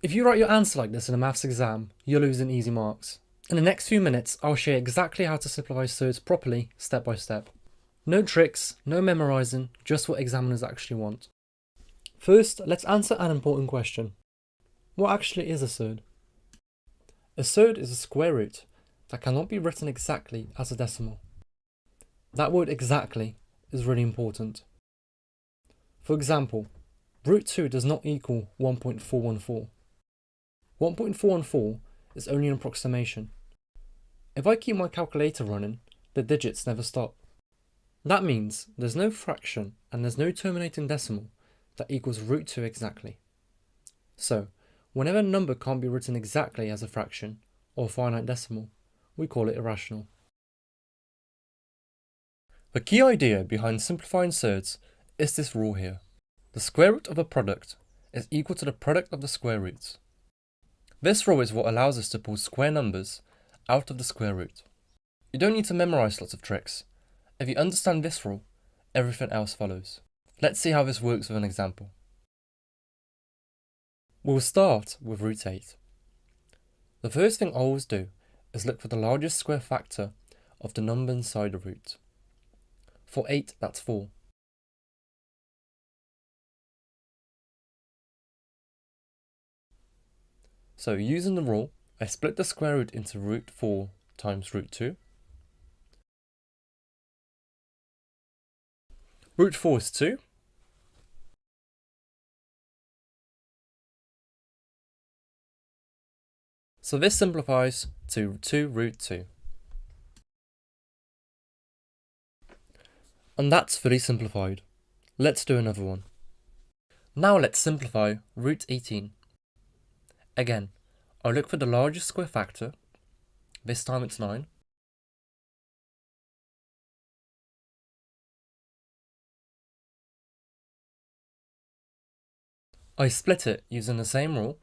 If you write your answer like this in a maths exam, you're losing easy marks. In the next few minutes, I'll share exactly how to simplify surds properly, step by step. No tricks, no memorising, just what examiners actually want. First, let's answer an important question. What actually is a surd? A surd is a square root that cannot be written exactly as a decimal. That word exactly is really important. For example, root 2 does not equal 1.414. 1.414 is only an approximation. If I keep my calculator running, the digits never stop. That means there's no fraction and there's no terminating decimal that equals root 2 exactly. So, whenever a number can't be written exactly as a fraction or a finite decimal, we call it irrational. The key idea behind simplifying surds is this rule here. The square root of a product is equal to the product of the square roots. This rule is what allows us to pull square numbers out of the square root. You don't need to memorize lots of tricks. If you understand this rule, everything else follows. Let's see how this works with an example. We'll start with root 8. The first thing I always do is look for the largest square factor of the number inside the root. For 8, that's 4. So using the rule, I split the square root into root 4 times root 2. Root 4 is 2. So this simplifies to 2 root 2. And that's fully simplified. Let's do another one. Now let's simplify root 18. Again, I'll look for the largest square factor. This time it's 9. I split it using the same rule.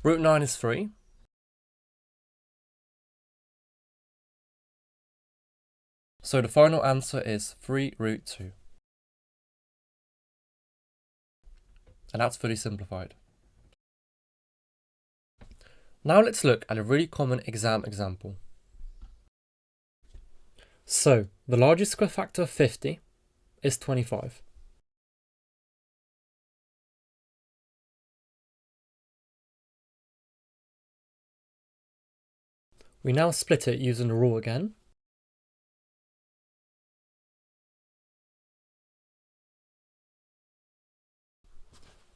Root 9 is 3. So the final answer is 3 root 2. And that's fully simplified. Now let's look at a really common exam example. So, the largest square factor of 50 is 25. We now split it using the rule again.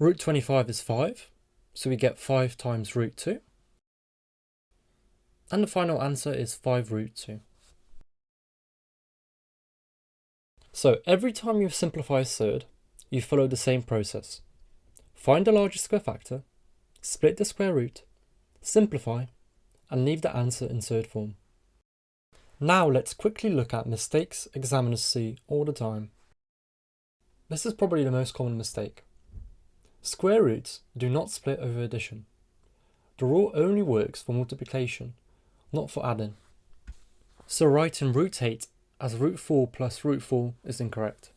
Root 25 is 5, so we get 5 times root 2. And the final answer is 5 root 2. So every time you simplify a surd, you follow the same process. Find the largest square factor, split the square root, simplify, and leave the answer in surd form. Now let's quickly look at mistakes examiners see all the time. This is probably the most common mistake. Square roots do not split over addition. The rule only works for multiplication, not for adding. So writing root 8 as root 4 plus root 4 is incorrect.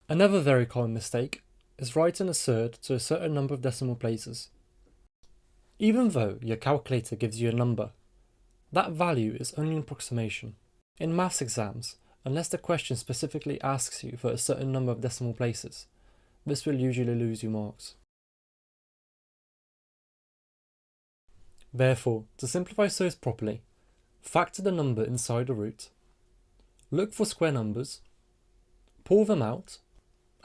Another very common mistake is writing a surd to a certain number of decimal places. Even though your calculator gives you a number, that value is only an approximation. In maths exams, unless the question specifically asks you for a certain number of decimal places, this will usually lose you marks. Therefore, to simplify surds properly, factor the number inside the root, look for square numbers, pull them out,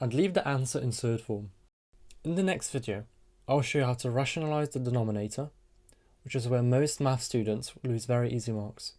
and leave the answer in surd form. In the next video, I'll show you how to rationalise the denominator, which is where most math students lose very easy marks.